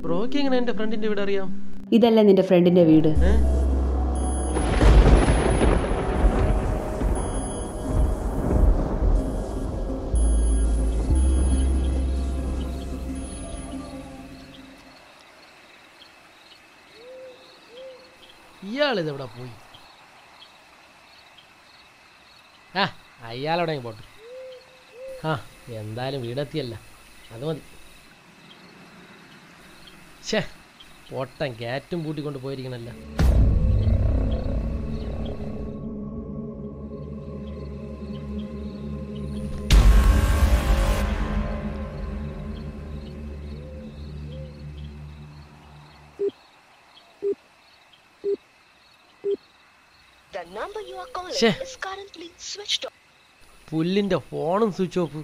ബ്രോക്ക് എങ്ങനെ എൻ്റെ ഫ്രണ്ടിൻ്റെ വീട് അറിയാം? ഇതല്ലേ നിന്റെ ഫ്രണ്ടിന്റെ വീട്? ഇയാളിതെവിടെ പോയി? അയാളോടെ പോട്ടെ. എന്തായാലും വീടെത്തിയല്ല, അത് മതി. ഛേ, പൊട്ടൻ ക്യാറ്റും പൂട്ടിക്കൊണ്ട് പോയിരിക്കണല്ല. പുല്ലിന്റെ ഫോണും സ്വിച്ച് ഓഫ്.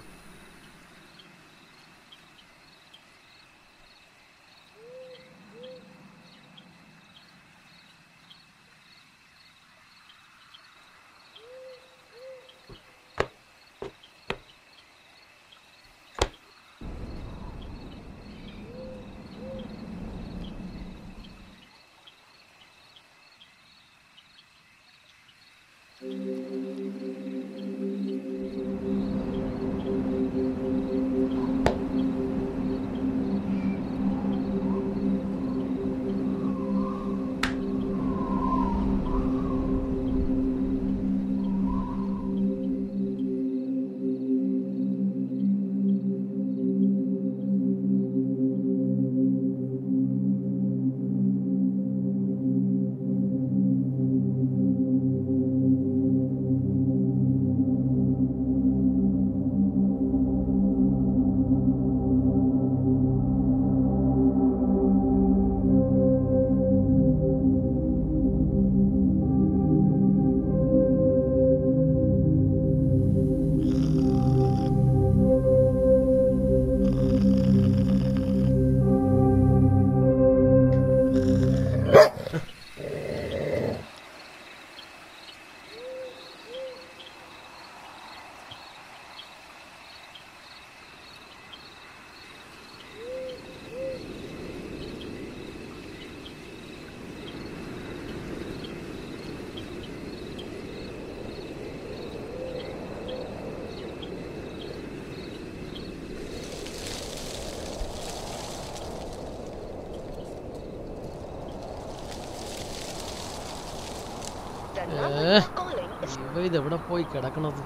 ഇതെവിടെ പോയി കിടക്കണത്?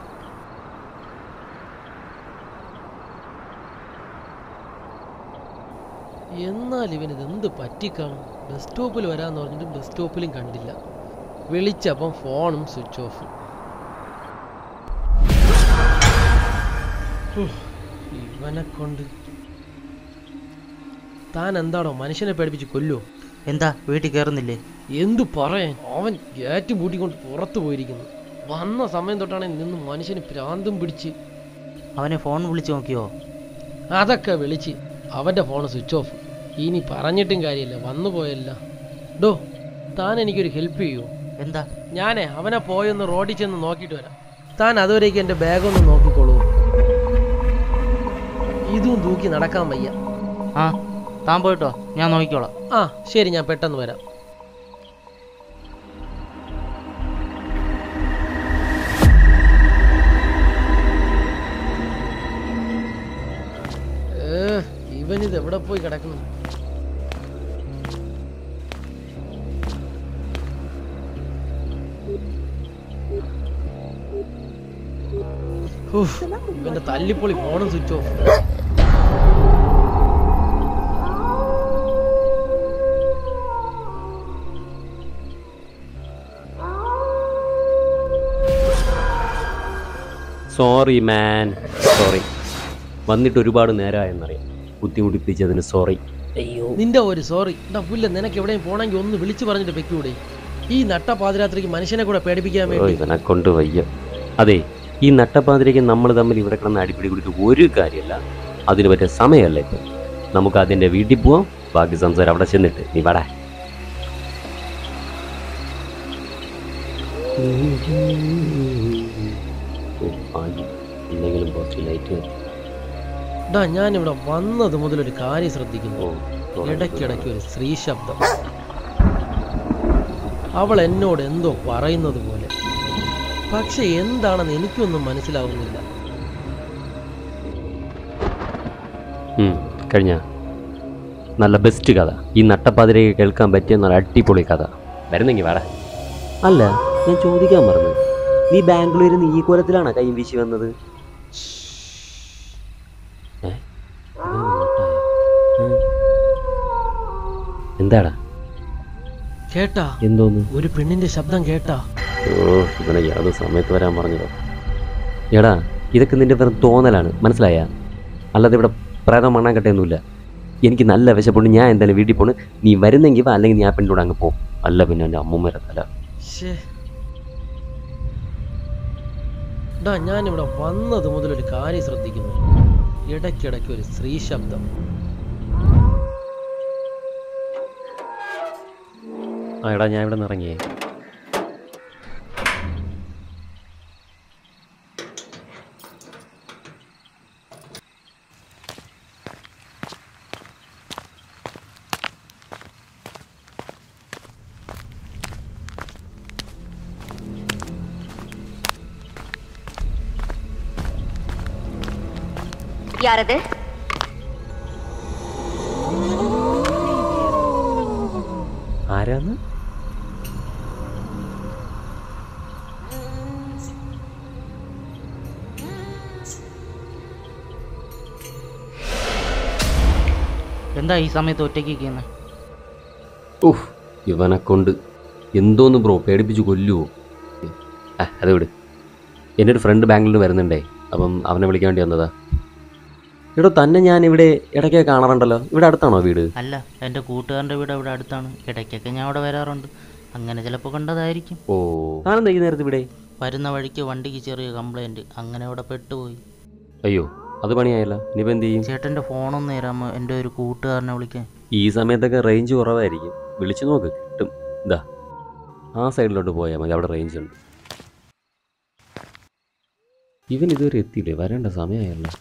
എന്നാൽ ഇവനിതെന്ത് പറ്റിക്കാണും? ബസ് സ്റ്റോപ്പിൽ വരാന്ന് പറഞ്ഞിട്ട് ബസ് സ്റ്റോപ്പിലും കണ്ടില്ല. വിളിച്ചപ്പം ഫോണും സ്വിച്ച് ഓഫ്. ഇവനെ കൊണ്ട് താൻ എന്താണോ മനുഷ്യനെ പേടിപ്പിച്ച് കൊല്ലോ? എന്താ വീട്ടിൽ കയറുന്നില്ലേ? എന്തു പറയാൻ, അവൻ ഗേറ്റ് പൂട്ടിക്കൊണ്ട് പുറത്തു പോയിരിക്കുന്നു. വന്ന സമയം തൊട്ടാണെങ്കിൽ നിന്ന് മനുഷ്യന് ഭ്രാന്തും പിടിച്ച്. അവനെ ഫോൺ വിളിച്ചു നോക്കിയോ? അതൊക്കെ വിളിച്ച് അവൻ്റെ ഫോൺ സ്വിച്ച് ഓഫ്. ഇനി പറഞ്ഞിട്ടും കാര്യമില്ല, വന്നു പോയല്ല. ഡോ, താൻ എനിക്കൊരു ഹെൽപ്പ് ചെയ്യൂ. എന്താ? ഞാനേ അവനെ പോയൊന്ന് റോഡിൽ ചെന്ന് നോക്കിയിട്ട് വരാം. താൻ അതുവരേക്ക് എൻ്റെ ബാഗൊന്ന് നോക്കിക്കോളൂ. ഇതും തൂക്കി നടക്കാൻ വയ്യ. താൻ പോയിട്ടോ, ഞാൻ നോക്കിക്കോളാം. ശരി, ഞാൻ പെട്ടെന്ന് വരാം. ഇവനിത് എവിടെ പോയി കിടക്കുന്നു? ഇവന്റെ തല്ലിപ്പൊളി ഫോണും സ്വിച്ച് ഓഫ്. സോറി മാൻ, സോറി. വന്നിട്ട് ഒരുപാട് നേരമായെന്നറിയാം. ബുദ്ധിമുട്ടിപ്പിച്ചതിന് സോറി. അയ്യോ, നിന്റെ ഒരു സോറി. പുല്ല, നിനക്ക് എവിടെയും പോണെങ്കിൽ ഒന്ന് വിളിച്ചു പറഞ്ഞിട്ട് വെക്കൂടെ? ഈ നട്ടപ്പാതിരാത്രിക്ക് മനുഷ്യനെ കൂടെ പേടിപ്പിക്കാൻ വേണ്ടി. ഇവനെ കൊണ്ട് വയ്യ. അതെ, ഈ നട്ടപ്പാതിരയ്ക്ക് നമ്മൾ തമ്മിൽ ഇവിടെ കിടന്ന് അടിപിടി കൊടുത്ത് ഒരു കാര്യമല്ല. അതിന് പറ്റിയ സമയമല്ല ഇപ്പം. നമുക്ക് അതിൻ്റെ വീട്ടിൽ പോവാം, ബാക്കി സംസാരം അവിടെ ചെന്നിട്ട്. നീ വടാ. എന്തെങ്കിലും കുറച്ച് ലൈറ്റ്. ഞാനിവിടെ വന്നത് മുതലൊരു കാര്യം ശ്രദ്ധിക്കുന്നു. ഇടയ്ക്കിടയ്ക്ക് ഒരു സ്ത്രീ ശബ്ദം. അവൾ എന്നോട് എന്തോ പറയുന്നത് പോലെ, പക്ഷെ എന്താണെന്ന് എനിക്കൊന്നും മനസ്സിലാവുന്നില്ല. കഴിഞ്ഞ നല്ല ബെസ്റ്റ് കഥ, ഈ നട്ടപ്പാതിരേക്ക് കേൾക്കാൻ പറ്റിയ നല്ല അടിപൊളി കഥ. വരുന്നെങ്കിൽ വേറെ. അല്ല, ഞാൻ ചോദിക്കാൻ പറഞ്ഞു, നീ ബാംഗ്ലൂരിൽ നിന്ന് ഈ കോലത്തിലാണോ കൈ വീശി വന്നത്? എന്താടാ കേട്ടാ? എന്തോന്ന്? ഒരു പെണ്ണിന്റെ ശബ്ദം കേട്ടാ? ഇവനെ യാതൊരു സമയത്ത് വരാൻ പറഞ്ഞതോ. എടാ, ഇതൊക്കെ നിന്റെ വെറും തോന്നലാണ്, മനസ്സിലായ? അല്ലാതെ ഇവിടെ പ്രേതം മണ്ണാക്കട്ടെയൊന്നുമില്ല. എനിക്ക് നല്ല വിശപ്പുണ്ട്, ഞാൻ എന്തായാലും വീട്ടിൽ പോണ്. നീ വരുന്നെങ്കിൽ വാ, അല്ലെങ്കിൽ നീ ആ പെണ്ണോട് അങ്ങ് പോ. അല്ല പിന്നെ എൻ്റെ അമ്മൂമ്മേരെ തല. ഞാനിവിടെ വന്നത് മുതലൊരു കാര്യം ശ്രദ്ധിക്കുന്നു. ഇടയ്ക്കിടയ്ക്ക് ഒരു സ്ത്രീ ശബ്ദം. എടാ, ഞാൻ ഇവിടെ നിന്ന് ഇറങ്ങിയേ. யாரது? ആരാന്ന്? എന്താ ഈ സമയത്ത് ഒറ്റയ്ക്ക് ഇരിക്കുന്നത്? ഇവനെ കൊണ്ട് എന്തോന്ന് ബ്രോ, പേടിപ്പിച്ച് കൊല്ലുവോ? അത് വിട്. എൻ്റെ ഒരു ഫ്രണ്ട് ബാംഗ്ലൂരിൽ വരുന്നുണ്ടേ, അപ്പം അവനെ വിളിക്കാൻ വേണ്ടി വന്നതാ. ഇവിടെ തന്നെ ഞാൻ ഇവിടെ ഇടയ്ക്ക് കാണാറുണ്ടല്ലോ. ഇവിടെ അടുത്താണോ വീട്? അല്ല, എൻ്റെ കൂട്ടുകാരൻ്റെ വീട് ഇവിടെ അടുത്താണ്. ഇടയ്ക്കൊക്കെ ഞാൻ അവിടെ വരാറുണ്ട്. അങ്ങനെ ചിലപ്പോൾ കണ്ടതായിരിക്കും. താനെന്താ ഈ നേരത്ത് ഇവിടെ? വരുന്ന വഴിക്ക് വണ്ടിക്ക് ചെറിയ കംപ്ലൈൻറ്റ്, അങ്ങനെ അവിടെ പെട്ടുപോയി. അയ്യോ, അത് പണിയായല്ലോ. ഇനിയിപ്പോൾ എന്ത് ചെയ്യും? ചേട്ടൻ്റെ ഫോണൊന്ന് തരാമോ, എൻ്റെ ഒരു കൂട്ടുകാരനെ വിളിക്കാൻ? ഈ സമയത്തൊക്കെ റേഞ്ച് കുറവായിരിക്കും, വിളിച്ചു നോക്ക്, കിട്ടും. ഇതാ ആ സൈഡിലോട്ട് പോയാൽ മതി, അവിടെ റേഞ്ച് ഉണ്ട്. ഇവൻ ഇതുവരെ എത്തിയില്ലേ? വരേണ്ട സമയമായല്ലോ.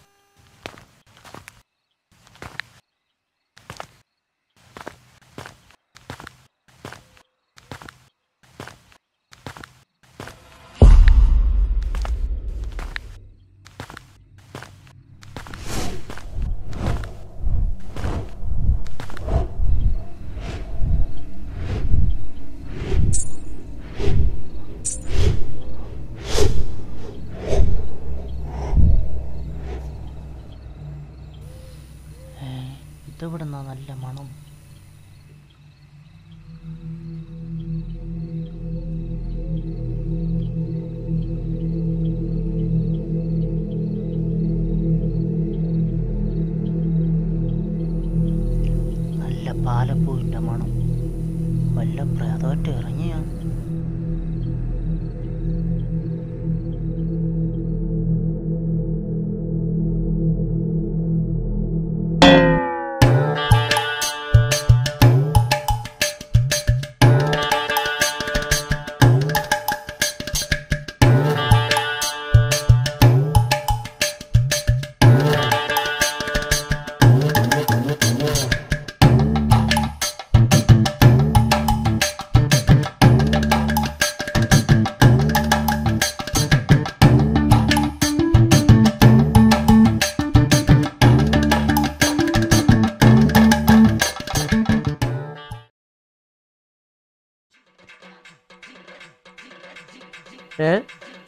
ഇതെവിടുന്നാ നല്ല മണം? നല്ല പാലപ്പൂവിൻ്റെ മണം. വല്ല പ്രേതമായിട്ട് ഇറങ്ങിയാണ്.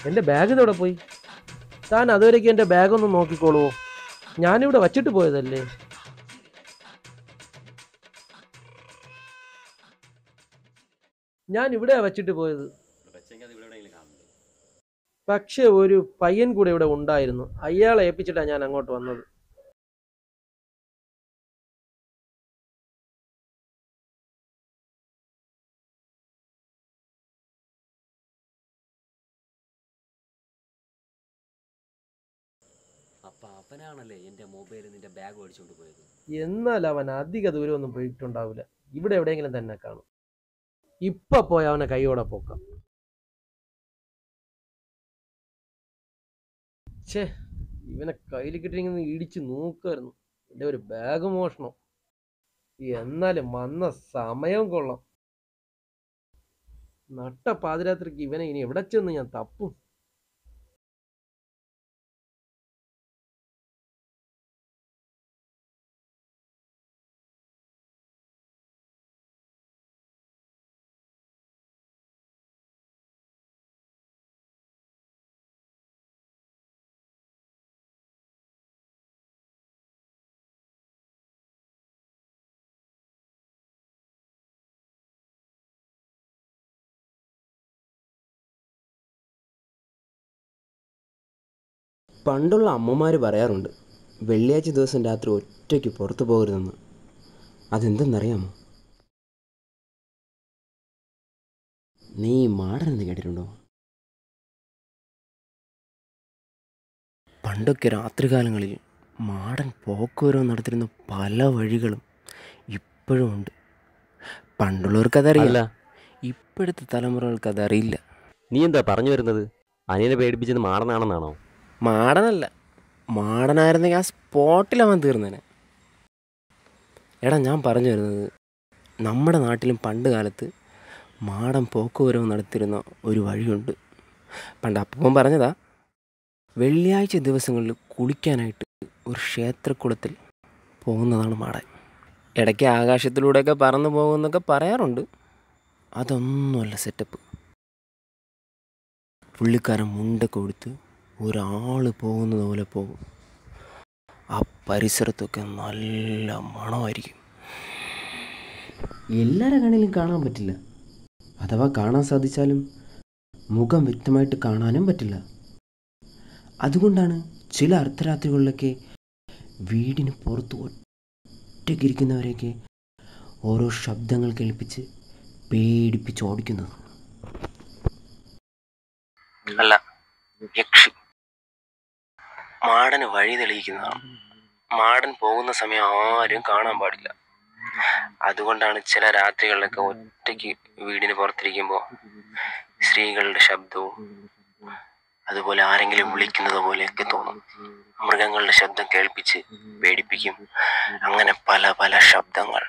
എൻ്റെ ബാഗ് ഇതോടെ പോയി? താൻ അതുവരേക്കും എൻ്റെ ബാഗൊന്ന് നോക്കിക്കോളുവോ? ഞാനിവിടെ വച്ചിട്ട് പോയതല്ലേ. ഞാൻ ഇവിടെ വച്ചിട്ട് പോയത്. പക്ഷെ ഒരു പയ്യൻ കൂടെ ഇവിടെ ഉണ്ടായിരുന്നു. അയാളെ ഏൽപ്പിച്ചിട്ടാണ് ഞാൻ അങ്ങോട്ട് വന്നത്. അപ്പൊ അവനാണല്ലേ എൻ്റെ മൊബൈൽ നിന്റെ ബാഗ് മേടിച്ചോണ്ട് പോയത്? എന്നാൽ അവൻ അധിക ദൂരമൊന്നും പോയിട്ടുണ്ടാവില്ല. ഇവിടെ എവിടെയെങ്കിലും തന്നെ കാണും. ഇപ്പൊ പോയ അവനെ കൈയോടെ പോക്കാം. ഇവനെ കയ്യിൽ കിട്ടിയെങ്കിൽ ഇടിച്ച് നോക്കുമായിരുന്നു. എൻ്റെ ഒരു ബാഗ് മോഷണം. എന്നാലും വന്ന സമയം കൊള്ളാം. നട്ട പാതിരാത്രിക്ക് ഇവനെ ഇനി എവിടെ ചെന്ന് ഞാൻ തപ്പും? പണ്ടുള്ള അമ്മമാർ പറയാറുണ്ട്, വെള്ളിയാഴ്ച ദിവസം രാത്രി ഒറ്റയ്ക്ക് പുറത്തു പോകരുതെന്ന്. അതെന്തെന്നറിയാമോ? നീ മാടനെന്ന് കേട്ടിട്ടുണ്ടോ? പണ്ടൊക്കെ രാത്രികാലങ്ങളിൽ മാടൻ പോക്കുവരവ് നടത്തിരുന്ന പല വഴികളും ഇപ്പോഴും ഉണ്ട്. പണ്ടുള്ളവർക്കതറിയില്ല, ഇപ്പോഴത്തെ തലമുറകൾക്ക് അതറിയില്ല. നീ എന്താ പറഞ്ഞു വരുന്നത്? അനിയനെ പേടിപ്പിച്ചത് മാടനാണെന്നാണോ? മാടനല്ല, മാടനായിരുന്നെങ്കിൽ ആ സ്പോട്ടിൽ അവൻ തീർന്നേനെ. എടാ, ഞാൻ പറഞ്ഞു വരുന്നത്, നമ്മുടെ നാട്ടിലും പണ്ട് കാലത്ത് മാടൻ പോക്കുവരവ് നടത്തിയിരുന്ന ഒരു വഴിയുണ്ട്. പണ്ട് അപ്പം പറഞ്ഞതാ, വെള്ളിയാഴ്ച ദിവസങ്ങളിൽ കുളിക്കാനായിട്ട് ഒരു ക്ഷേത്രക്കുളത്തിൽ പോകുന്നതാണ് മാടൻ. ഇടയ്ക്ക് ആകാശത്തിലൂടെയൊക്കെ പറന്നു പോകുമെന്നൊക്കെ പറയാറുണ്ട്. അതൊന്നുമല്ല സെറ്റപ്പ്. പുള്ളിക്കാരൻ മുണ്ടൊക്കെ കൊടുത്ത് ഒരാൾ പോകുന്നത് പോലെ പോകും. ആ പരിസരത്തൊക്കെ നല്ല മണമായിരിക്കും. എല്ലാവരുടെ കണ്ണിലും കാണാൻ പറ്റില്ല. അഥവാ കാണാൻ സാധിച്ചാലും മുഖം വ്യക്തമായിട്ട് കാണാനും പറ്റില്ല. അതുകൊണ്ടാണ് ചില അർദ്ധരാത്രികളിലൊക്കെ വീടിന് പുറത്ത് ഒറ്റയ്ക്കിരിക്കുന്നവരെയൊക്കെ ഓരോ ശബ്ദങ്ങൾ കേൾപ്പിച്ച് പേടിപ്പിച്ച് ഓടിക്കുന്നത്. അല്ല, യക്ഷി മാടന് വഴി തെളിയിക്കുന്നതാണ്. മാടൻ പോകുന്ന സമയം ആരും കാണാൻ പാടില്ല. അതുകൊണ്ടാണ് ചില രാത്രികളിലൊക്കെ ഒറ്റയ്ക്ക് വീടിന് പുറത്തിരിക്കുമ്പോൾ സ്ത്രീകളുടെ ശബ്ദവും അതുപോലെ ആരെങ്കിലും വിളിക്കുന്നത് പോലെയൊക്കെ തോന്നും. മൃഗങ്ങളുടെ ശബ്ദം കേൾപ്പിച്ച് പേടിപ്പിക്കും. അങ്ങനെ പല പല ശബ്ദങ്ങൾ.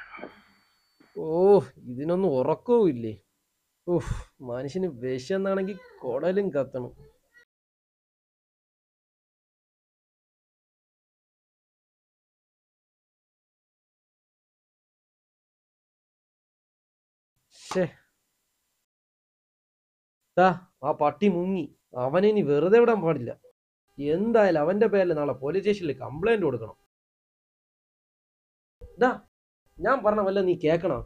ഓ, ഇതിനൊന്നും ഉറക്കവും ഇല്ലേ? ഓഹ്, മനുഷ്യന് വിശന്നാണെങ്കിൽ കുടലും കത്തണം. ആ പട്ടി മുങ്ങി. അവനെ ഇനി വെറുതെ വിടാൻ പാടില്ല. എന്തായാലും അവന്റെ പേരിൽ നാളെ പോലീസ് സ്റ്റേഷനിൽ കംപ്ലൈന്റ് കൊടുക്കണം. ഞാൻ പറഞ്ഞ വല്ല നീ കേക്കണോ?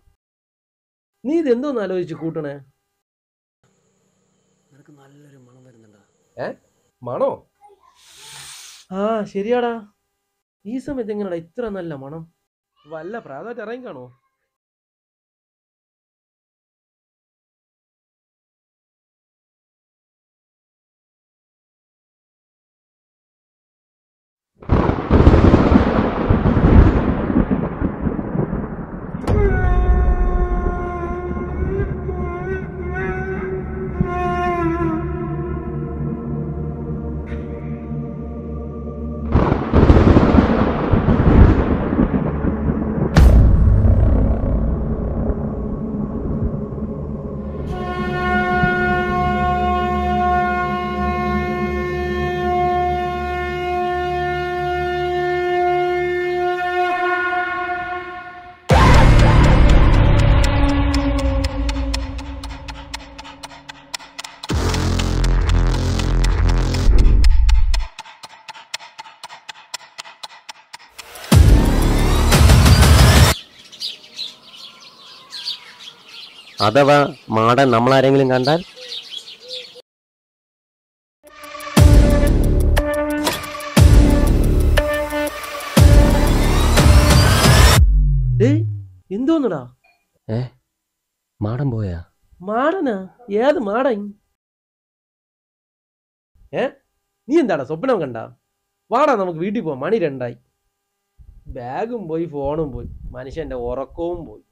നീ ഇതെന്തോന്ന് ആലോചിച്ച് കൂട്ടണേ? നിനക്ക് നല്ലൊരു മണം വരുന്നുണ്ടോ? മണോ? ആ, ശരിയാടാ. ഈ സമയത്ത് എങ്ങനെയാടാ ഇത്ര നല്ല മണം? വല്ല പ്രായമായിട്ട് ഇറങ്ങി കാണോ? അഥവാ മാടൻ നമ്മളാരെങ്കിലും കണ്ടാൽ? എന്തോന്നടാ? മാടൻ പോയാ? മാടനാ? ഏത് മാടൻ? നീ എന്താടാ സ്വപ്നം കണ്ട? വാടാ, നമുക്ക് വീട്ടിൽ പോവാം. മണി 2 ബാഗും പോയി, ഫോണും പോയി, മനുഷ്യന്റെ ഉറക്കവും പോയി.